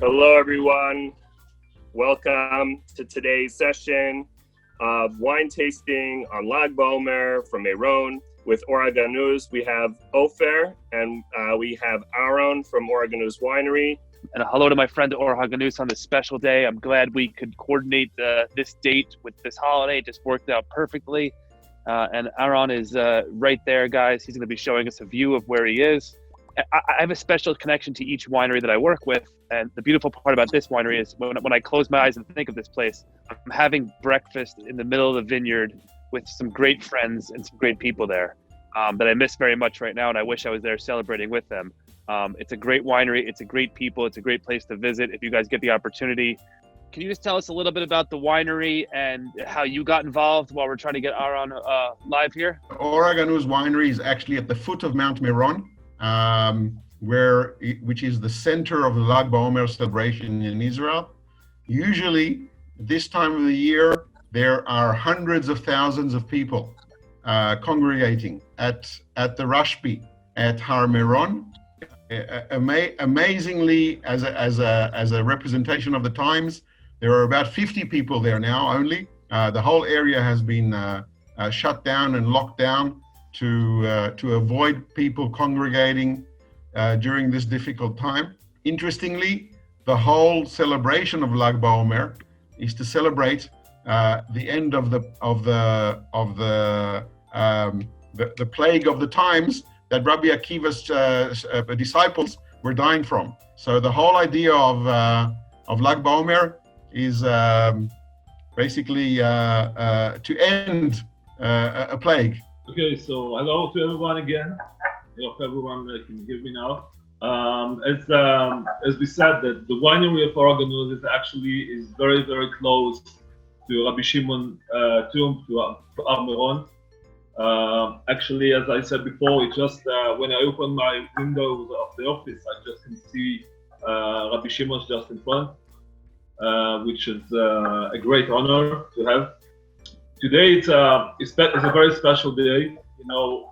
Hello, everyone. Welcome to today's session of wine tasting on Lag BaOmer from Meron with Or Haganuz. We have Ofer and we have Aaron from Or Haganuz Winery. And hello to my friend Or Haganuz on this special day. I'm glad we could coordinate this date with this holiday. It just worked out perfectly. And Aaron is right there, guys. He's going to be showing us a view of where he is. I have a special connection to each winery that I work with. And the beautiful part about this winery is when I close my eyes and think of this place, I'm having breakfast in the middle of the vineyard with some great friends and some great people there that I miss very much right now. And I wish I was there celebrating with them. It's a great winery. It's a great people. It's a great place to visit if you guys get the opportunity. Can you just tell us a little bit about the winery and how you got involved while we're trying to get Aaron live here? Or Haganuz Winery is actually at the foot of Mount Meron, which is the center of the Lag BaOmer celebration in Israel. Usually, this time of the year, there are hundreds of thousands of people congregating at the Rashbi at Har Meron. Amazingly, as a representation of the times, there are about 50 people there now only. The whole area has been shut down and locked down to avoid people congregating during this difficult time. Interestingly, the whole celebration of Lag BaOmer is to celebrate the end of the plague of the times that Rabbi Akiva's disciples were dying from. So the whole idea of Lag BaOmer is basically to end a plague. Okay, so hello to everyone again. I hope everyone can hear me now. As we said, that the winery of Or Haganuz is very, very close to Rabbi Shimon tomb, to Har Meron. Actually, as I said before, it just when I open my windows of the office, I just can see Rabbi Shimon's just in front, which is a great honor to have. Today it's a very special day. You know,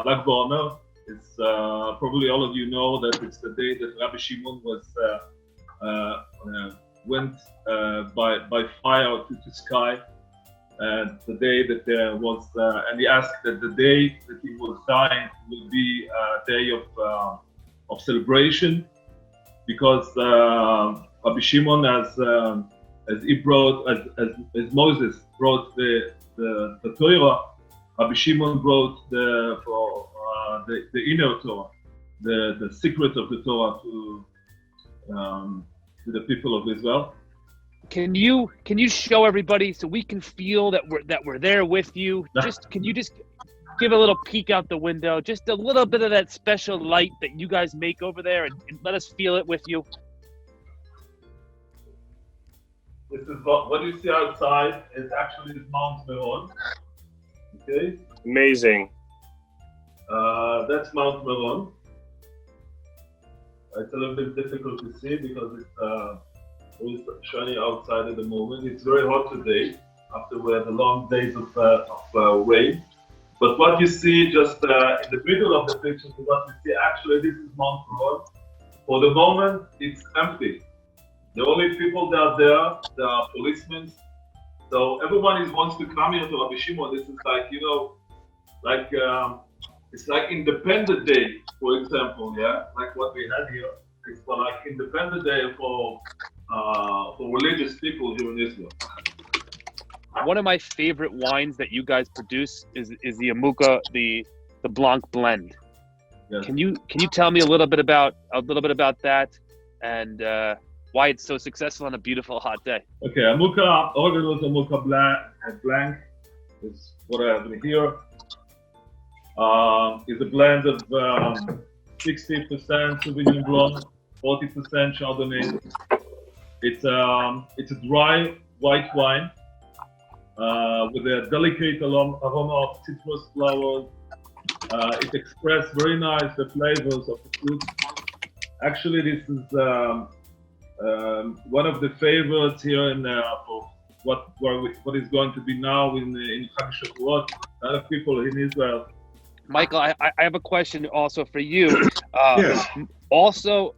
Lag BaOmer. It's probably all of you know that it's the day that Rabbi Shimon was went by fire to the sky. And the day that there was, and he asked that the day that he was dying will be a day of celebration, because Rabbi Shimon, as he brought, as Moses brought the Torah, Rabbi Shimon brought the inner Torah, the secret of the Torah to the people of Israel. Can you show everybody so we can feel that we're there with you? Can you just give a little peek out the window, just a little bit of that special light that you guys make over there, and let us feel it with you. This is what you see outside is actually Mount Meron. Okay. Amazing. That's Mount Meron. It's a little bit difficult to see because it's shiny outside at the moment. It's very hot today after we had the long days of rain. But what you see just in the middle of the picture, what you see actually, this is Mount Meron. For the moment, it's empty. The only people that are there, there are policemen. So everyone wants to come here to Rabbi Shimon. This is like, you know, like it's like Independent Day, for example, yeah, like what we had here. It's for like Independent Day for religious people here in Israel. One of my favorite wines that you guys produce is the Amuka, the Blanc blend. Yes. Can you tell me a little bit about that and why it's so successful on a beautiful hot day? Okay, Amuka, Or Haganuz Amuka Blanc is what I have here. Is a blend of 60% Sauvignon Blanc, 40% Chardonnay. It's a dry white wine with a delicate aroma of citrus flowers. It expresses very nice the flavors of the fruit. Actually, this is one of the favorites here in for what is going to be now in Chag Shavuot. A lot of people in Israel Michael, I have a question also for you. Yes. Also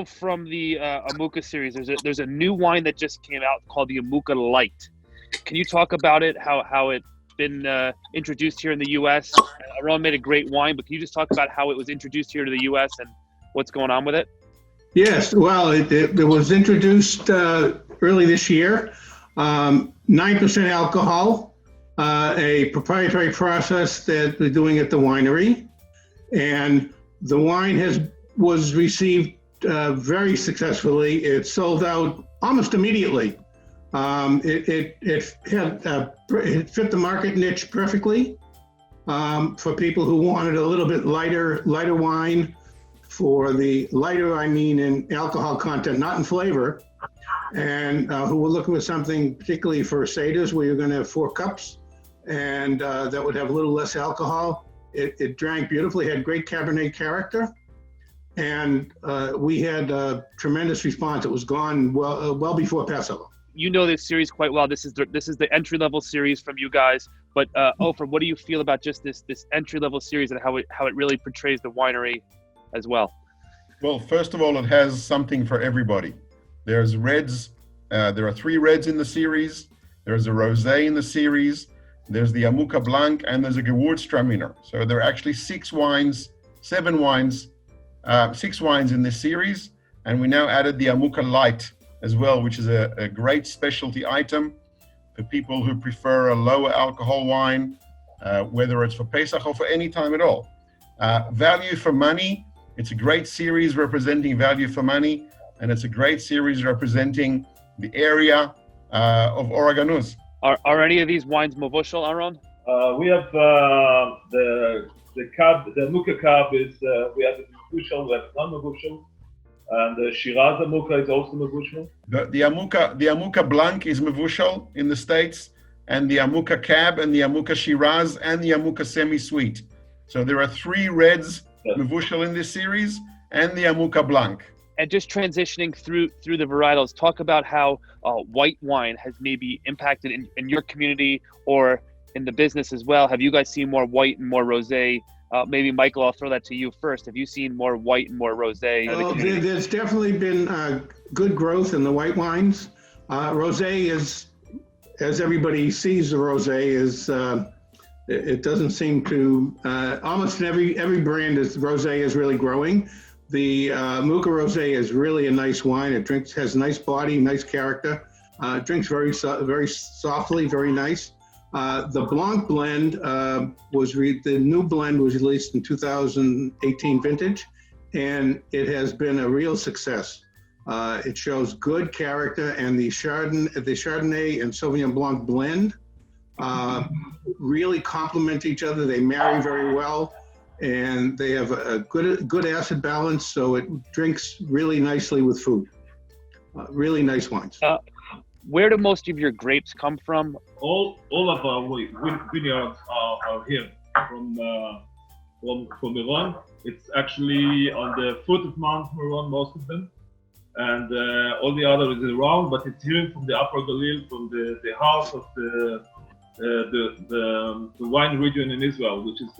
from the Amuka series, there's a new wine that just came out called the Amuka Light. Can you talk about it? How it's been introduced here in the U.S.? Aaron made a great wine, but can you just talk about how it was introduced here to the U.S. and what's going on with it? Yes. Well, it was introduced early this year. 9% alcohol, a proprietary process that we're doing at the winery, and the wine was received very successfully. It sold out almost immediately. It fit the market niche perfectly for people who wanted a little bit lighter wine. For the lighter, I mean in alcohol content, not in flavor, and who were looking for something particularly for seders where you're going to have 4 cups, and that would have a little less alcohol. It drank beautifully, had great Cabernet character, and we had a tremendous response. It was gone well before Passover. You know this series quite well. This is the entry-level series from you guys. But Ofer, what do you feel about just this entry-level series and how it really portrays the winery as well? Well, first of all, it has something for everybody. There's reds. There are 3 reds in the series. There's a rosé in the series. There's the Amuka Blanc, and there's a Gewürztraminer. So there are actually 6 wines in this series. And we now added the Amuka Light as well, which is a great specialty item for people who prefer a lower alcohol wine, whether it's for Pesach or for any time at all. Value for money. It's a great series representing value for money, and it's a great series representing the area of Or Haganuz. Are any of these wines mevushal, Aaron? We have the cab, the Amuka cab is, we have the mevushal, we have non-mevushal, and the Shiraz Amuka is also mevushal. The Amuka Blanc is mevushal in the States, and the Amuka Cab, and the Amuka Shiraz, and the Amuka Semi-Sweet. So there are 3 reds mevushal in this series, and the Amuka Blanc. And just transitioning through the varietals, talk about how white wine has maybe impacted in your community or in the business as well. Have you guys seen more white and more rosé? Maybe Michael, I'll throw that to you first. Have you seen more white and more rosé? There's definitely been good growth in the white wines. Rosé is, as everybody sees, the rosé is. It doesn't seem to. Almost in every brand, rosé is really growing. The Amuka Rosé is really a nice wine. It has nice body, nice character. Drinks very softly, very nice. The Blanc blend the new blend was released in 2018 vintage, and it has been a real success. It shows good character, and the Chardonnay and Sauvignon Blanc blend really complement each other. They marry very well, and they have a good acid balance, so it drinks really nicely with food. Really nice wines. Where do most of your grapes come from? All of our vineyards are here from Meron. It's actually on the foot of Mount Meron, most of them, and all the others is around. But it's here from the Upper Galil, from the heart of the wine region in Israel, which is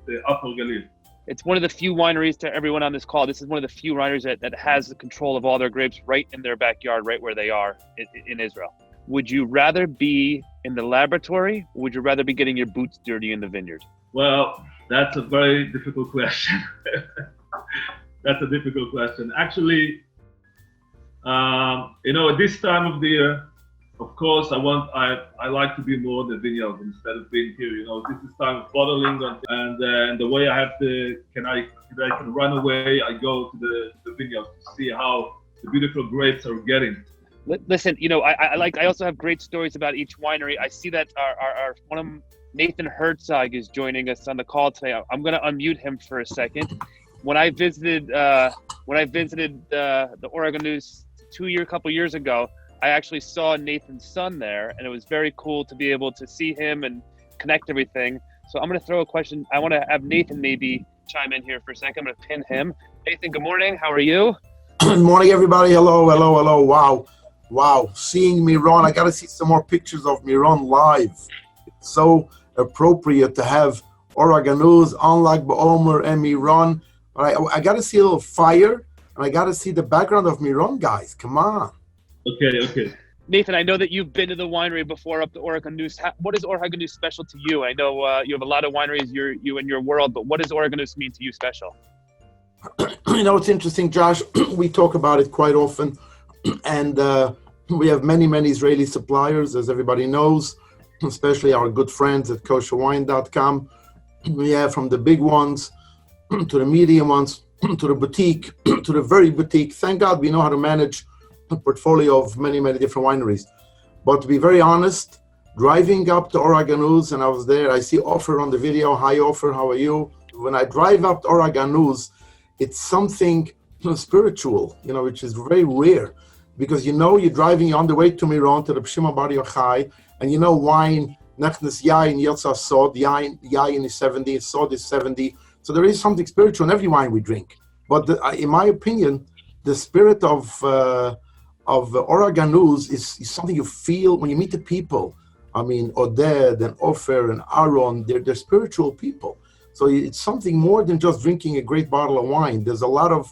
the Upper Galil. It's one of the few wineries, to everyone on this call, this is one of the few wineries that has the control of all their grapes right in their backyard, right where they are in Israel. Would you rather be in the laboratory, or would you rather be getting your boots dirty in the vineyard? Well, that's a very difficult question. That's a difficult question. Actually, at this time of the year, of course, I like to be more in the vineyard instead of being here. This is time of bottling, and the way I have to, I can run away. I go to the vineyard to see how the beautiful grapes are getting. Listen, I also have great stories about each winery. I see that our one of Nathan Herzog is joining us on the call today. I'm going to unmute him for a second. When I visited the Or Haganuz a couple years ago, I actually saw Nathan's son there, and it was very cool to be able to see him and connect everything. So I'm going to throw a question. I want to have Nathan maybe chime in here for a second. I'm going to pin him. Nathan, good morning. How are you? Good morning, everybody. Hello. Wow. Seeing Meron, I got to see some more pictures of Meron live. It's so appropriate to have Or Haganuz, Lag Ba'omer, and Meron. I got to see a little fire, and I got to see the background of Meron, guys. Come on. Okay. Nathan, I know that you've been to the winery before up to Or Haganuz. What is Or Haganuz special to you? I know you have a lot of wineries you in your world, but what does Or Haganuz mean to you special? You know, it's interesting, Josh. We talk about it quite often, and we have many Israeli suppliers, as everybody knows, especially our good friends at Kosherwine.com. We have from the big ones to the medium ones to the boutique to the very boutique. Thank God we know how to manage a portfolio of many different wineries. But to be very honest, driving up to Or Haganuz, and I was there, I see Ofer on the video. Hi, Ofer, how are you? When I drive up to Or Haganuz, it's something spiritual, which is very rare, because you're driving, you're on the way to Meron, to the Shimon Bar Yochai, and wine, Nechnes Yain, Yotza Sod, Yain is 70, Sod is 70. So there is something spiritual in every wine we drink. But in my opinion, the spirit of Or Haganuz is something you feel when you meet the people. I mean, Oded and Ofer and Aaron, they're spiritual people. So it's something more than just drinking a great bottle of wine. There's a lot of,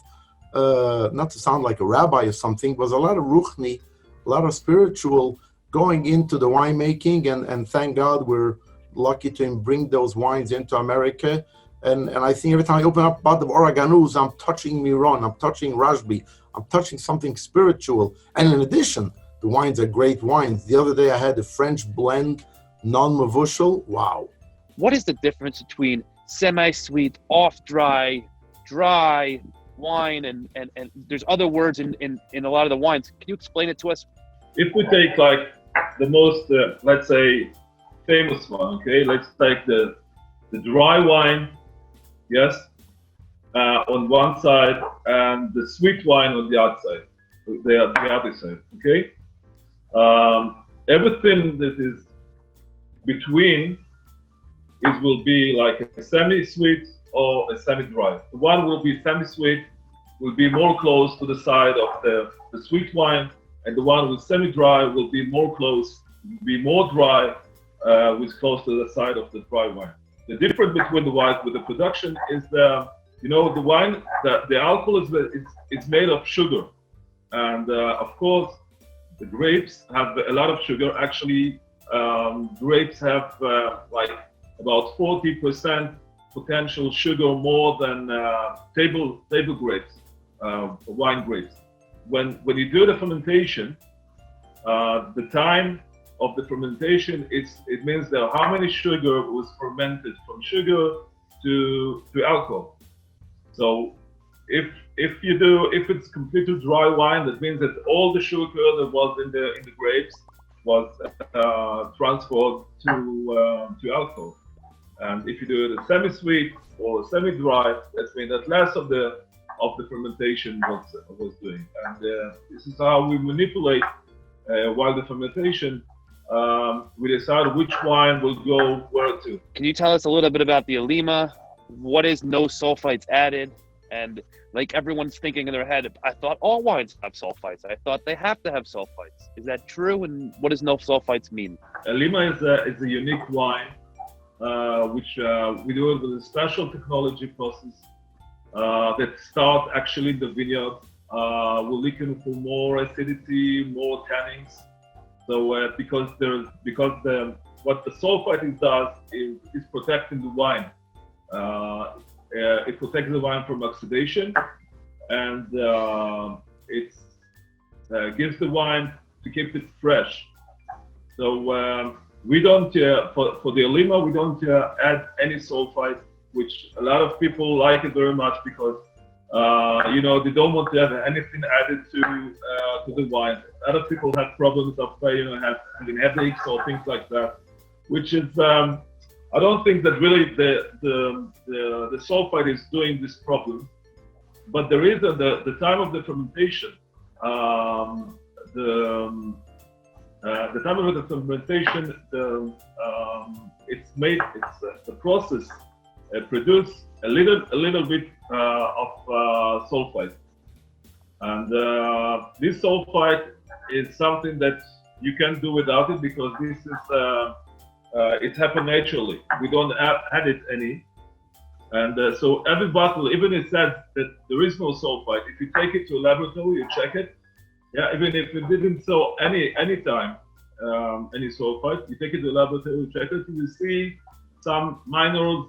not to sound like a rabbi or something, but there's a lot of ruchni, a lot of spiritual going into the winemaking. And thank God we're lucky to bring those wines into America. And I think every time I open up a bottle of Or Haganuz, I'm touching Meron, I'm touching Rashbi, I'm touching something spiritual. And in addition, the wines are great wines. The other day I had a French blend, non-mavushal. Wow. What is the difference between semi-sweet, off-dry, dry wine, and there's other words in a lot of the wines? Can you explain it to us? If we take like the most, let's say, famous one, okay? Let's take the dry wine, yes, on one side, and the sweet wine on the outside, the other side, okay? Everything that is between will be like a semi-sweet or a semi-dry. The one will be semi-sweet, will be more close to the side of the sweet wine, and the one with semi-dry will be more dry, with close to the side of the dry wine. The difference between the wines with the production is the wine, the alcohol is made of sugar, and of course the grapes have a lot of sugar. Actually, grapes have like about 40% potential sugar more than table grapes, wine grapes. When you do the fermentation, the time of the fermentation, it means that how many sugar was fermented from sugar to alcohol. So if it's completely dry wine, that means that all the sugar that was in the grapes was transferred to alcohol. And if you do the semi-sweet or semi-dry, that means that less of the fermentation was doing. And this is how we manipulate while the fermentation. We decide which wine will go where to. Can you tell us a little bit about the Alima? What is no sulfites added? And like everyone's thinking in their head, I thought all wines have sulfites. I thought they have to have sulfites. Is that true? And what does no sulfites mean? Alima is a unique wine, which we do it with a special technology process that starts actually in the vineyard. We're looking for more acidity, more tannins. So because what the sulfite does is protecting the wine. It protects the wine from oxidation, and it gives the wine to keep it fresh. So we don't, for the Alima, we don't add any sulfite, which a lot of people like it very much because they don't want to have anything added to the wine. Other people have problems of having headaches or things like that, which is I don't think that really the sulfite is doing this problem, but there is the time of the fermentation. The time of the fermentation, the process produce a little bit of sulfite, and this sulfite is something that you can't do without it because this is it happened naturally. We don't add it any. And so every bottle, even it says that there is no sulfite, if you take it to a laboratory, you check it, even if it didn't show any time any sulfite, you take it to the laboratory, you check it, you will see some minor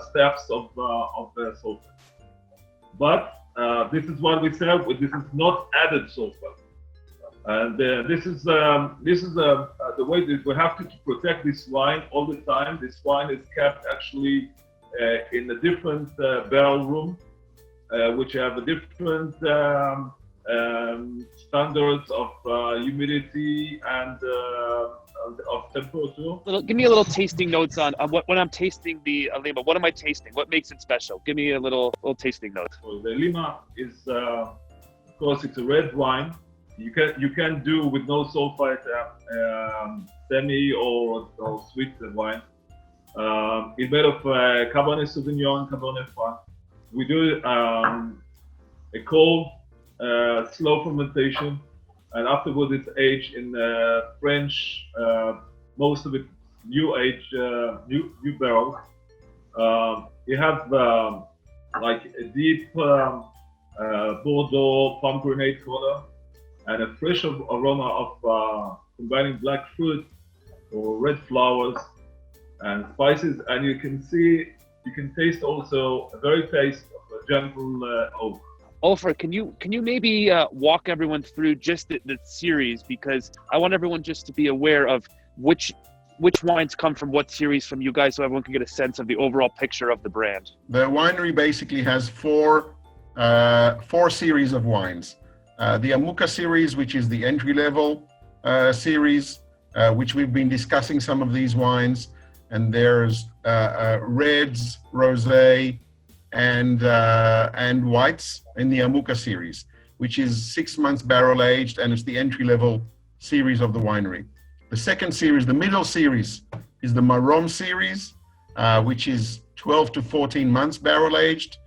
steps of the sulfite. But this is what we say, this is not added sulfite. And this is the way that we have to protect this wine all the time. This wine is kept actually in a different barrel room, which have a different standards of humidity and of temperature. Give me a little tasting notes on what when I'm tasting the Lima. What am I tasting? What makes it special? Give me a little tasting note. So the Lima is, of course, it's a red wine. You can do with no sulfite semi or sweet wine. It's made of Cabernet Sauvignon, Cabernet Franc. We do a cold, slow fermentation, and afterwards it's aged in French, most of it new age, new barrels. You have like a deep Bordeaux pomegranate color and a fresh aroma of combining black fruit or red flowers and spices, and you can taste also a very taste of a gentle oak. Ofer, can you maybe walk everyone through just the series, because I want everyone just to be aware of which wines come from what series from you guys, so everyone can get a sense of the overall picture of the brand. The winery basically has four series of wines. The Amuka series, which is the entry-level series, which we've been discussing some of these wines, and there's reds, rosé, and whites in the Amuka series, which is 6 months barrel aged, and it's the entry-level series of the winery. The second series, the middle series, is the Meron series, which is 12 to 14 months barrel aged,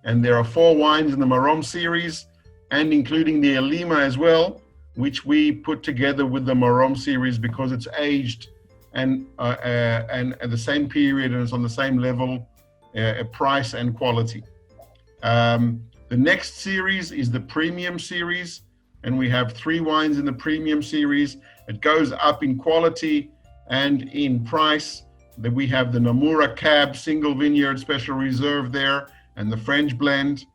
and there are 4 wines in the Meron series, and including the Lima as well, which we put together with the Meron series because it's aged and at the same period and it's on the same level, price and quality. The next series is the premium series, and we have 3 wines in the premium series. It goes up in quality and in price. Then we have the Namura Cab single vineyard special reserve there, and the French blend,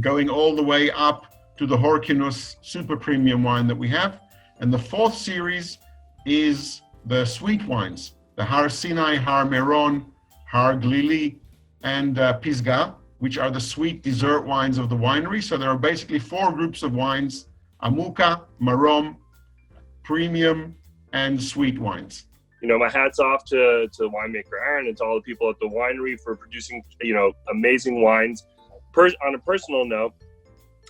going all the way up to the Or Haganuz super premium wine that we have. And the 4th series is the sweet wines, the Har Sinai, Har Meron, Har Glili, and Pisgah, which are the sweet dessert wines of the winery. So there are basically 4 groups of wines: Amuka, Meron, premium, and sweet wines. You know, my hat's off to winemaker Aaron and to all the people at the winery for producing, amazing wines. On a personal note,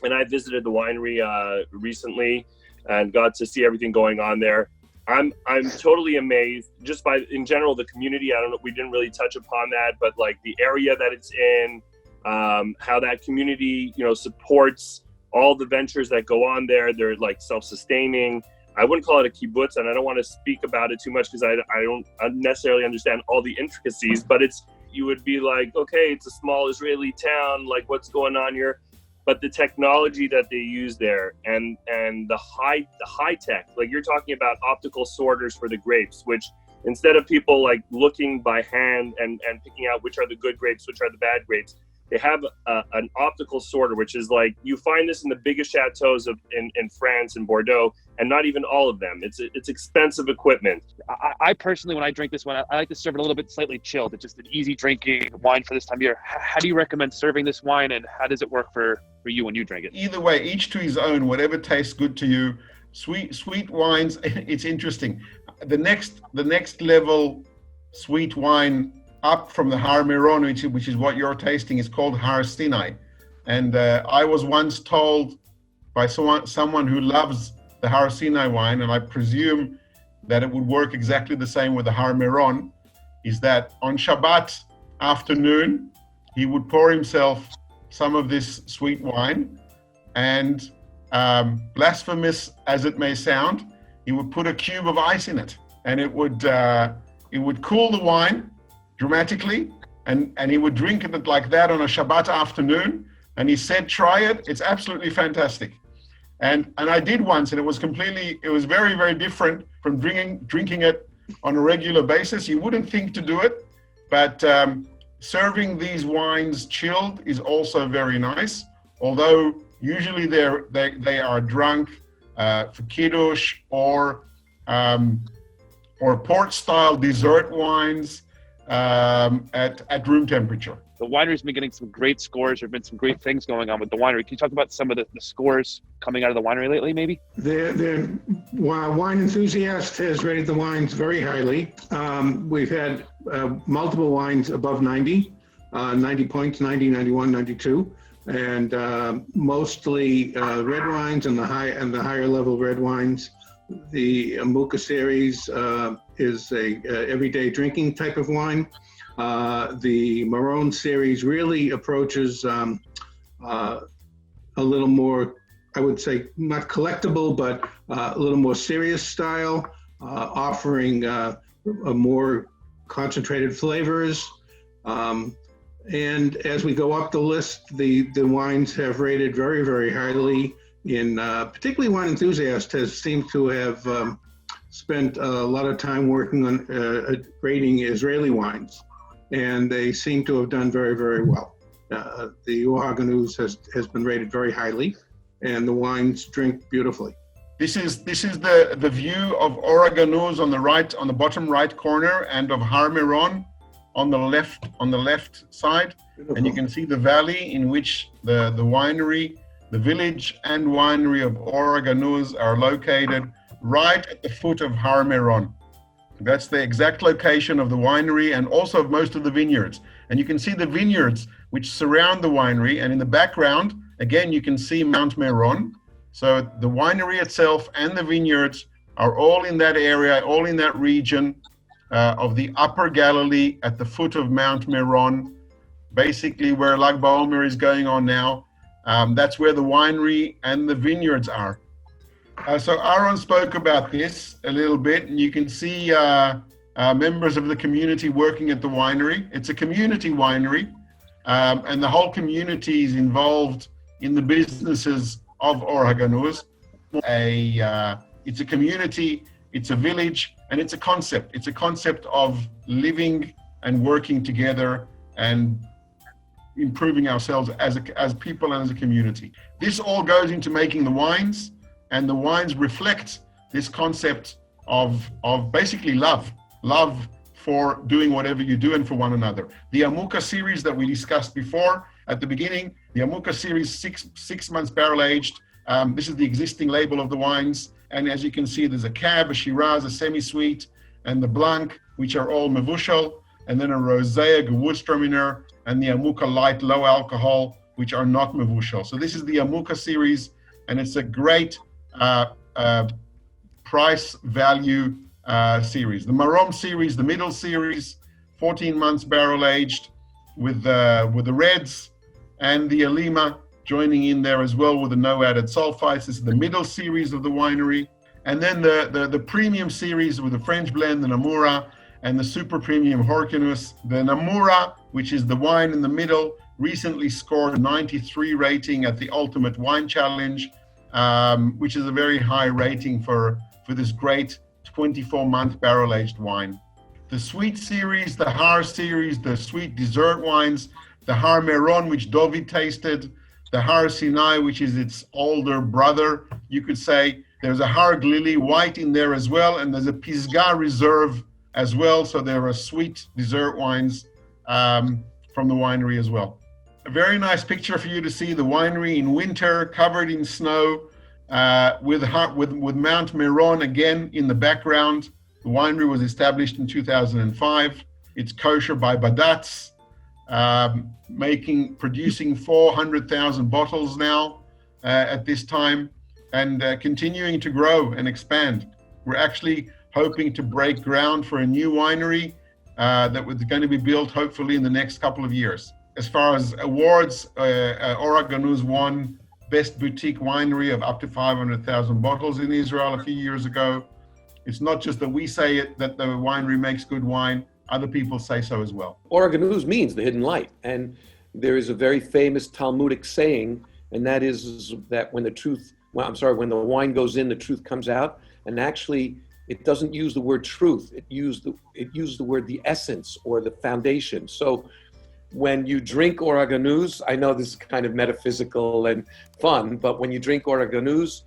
and I visited the winery recently and got to see everything going on there. I'm totally amazed just by, in general, the community. I don't know, we didn't really touch upon that, but like the area that it's in, how that community, supports all the ventures that go on there. They're like self-sustaining. I wouldn't call it a kibbutz, and I don't want to speak about it too much because I don't necessarily understand all the intricacies, but you would be like, okay, it's a small Israeli town, like what's going on here? But the technology that they use there and the high tech, like you're talking about optical sorters for the grapes, which instead of people like looking by hand and picking out which are the good grapes, which are the bad grapes, they have an optical sorter, which is like, you find this in the biggest chateaus in France and Bordeaux, and not even all of them. It's expensive equipment. I personally, when I drink this one, I like to serve it a little bit slightly chilled. It's just an easy drinking wine for this time of year. How do you recommend serving this wine, and how does it work for you when you drink it? Either way, each to his own, whatever tastes good to you. Sweet wines, it's interesting. The next level sweet wine up from the Har Meron, which is what you're tasting, is called Har Sinai. And I was once told by someone who loves the Har Sinai wine, and I presume that it would work exactly the same with the Har Meron, is that on Shabbat afternoon, he would pour himself some of this sweet wine, and blasphemous as it may sound, he would put a cube of ice in it. and it would cool the wine dramatically, and he would drink it like that on a Shabbat afternoon. And he said, try it. It's absolutely fantastic. And I did once, and it was very, very different from drinking it on a regular basis. You wouldn't think to do it, but serving these wines chilled is also very nice. Although usually they are drunk for kiddush or port-style dessert wines at room temperature. The winery's been getting some great scores. There have been some great things going on with the winery. Can you talk about some of the scores coming out of the winery lately, maybe? The Wine Enthusiast has rated the wines very highly. We've had multiple wines above 90, 90 points, 90, 91, 92, and mostly red wines and the higher level red wines. The Amuka series is a everyday drinking type of wine. The Meron series really approaches a little more, I would say, not collectible, but a little more serious style, offering a more concentrated flavors. And as we go up the list, the wines have rated very, very highly. Particularly Wine Enthusiast has seemed to have spent a lot of time working on rating Israeli wines. And they seem to have done very, very well. The Or Haganuz has been rated very highly, and the wines drink beautifully. This is the view of Or Haganuz on the right, on the bottom right corner, and of Har Meron on the left side. Beautiful. And you can see the valley in which the winery, the village and winery of Or Haganuz are located right at the foot of Har Meron. That's the exact location of the winery and also of most of the vineyards. And you can see the vineyards which surround the winery, and in the background, again, you can see Mount Meron. So the winery itself and the vineyards are all in that area, all in that region of the Upper Galilee at the foot of Mount Meron, basically where Lag BaOmer is going on now. That's where the winery and the vineyards are. So Aaron spoke about this a little bit, and you can see members of the community working at the winery. It's a community winery, and the whole community is involved in the businesses of Or Haganuz. It's a community, it's a village, and it's a concept. It's a concept of living and working together and improving ourselves as people and as a community. This all goes into making the wines. And the wines reflect this concept of basically love for doing whatever you do and for one another. The Amuka series that we discussed before at the beginning, the Amuka series, six months barrel aged. This is the existing label of the wines. And as you can see, there's a Cab, a Shiraz, a semi-sweet, and the Blanc, which are all Mevushal, and then a Rosé, a Gewürztraminer, and the Amuka Light, low alcohol, which are not Mevushal. So this is the Amuka series, and it's a great price value series. The Meron series, the middle series, 14 months barrel aged with the reds, and the Alima joining in there as well with the no added sulfites. This is the middle series of the winery. And then the premium series with the French blend, the Namura, and the super premium Or Haganuz. The Namura, which is the wine in the middle, recently scored a 93 rating at the Ultimate Wine Challenge, which is a very high rating for this great 24-month barrel-aged wine. The sweet series, the Har series, the sweet dessert wines, the Har Meron, which Dovid tasted, the Har Sinai, which is its older brother, you could say. There's a Har Glili white in there as well, and there's a Pisgah Reserve as well. So there are sweet dessert wines from the winery as well. A very nice picture for you to see the winery in winter, covered in snow, with Mount Meron again in the background. The winery was established in 2005. It's kosher by Badatz, producing 400,000 bottles now at this time, and continuing to grow and expand. We're actually hoping to break ground for a new winery that was going to be built hopefully in the next couple of years. As far as awards, Or Haganuz won Best Boutique Winery of up to 500,000 bottles in Israel a few years ago. It's not just that we say it, that the winery makes good wine. Other people say so as well. Or Haganuz means the hidden light. And there is a very famous Talmudic saying, and that is that when the wine goes in, the truth comes out. And actually, it doesn't use the word truth. It used the word the essence or the foundation. So when you drink Or Haganuz, I know this is kind of metaphysical and fun, but when you drink Or Haganuz,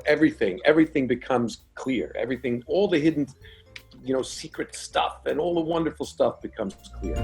everything becomes clear. Everything, all the hidden, secret stuff and all the wonderful stuff becomes clear.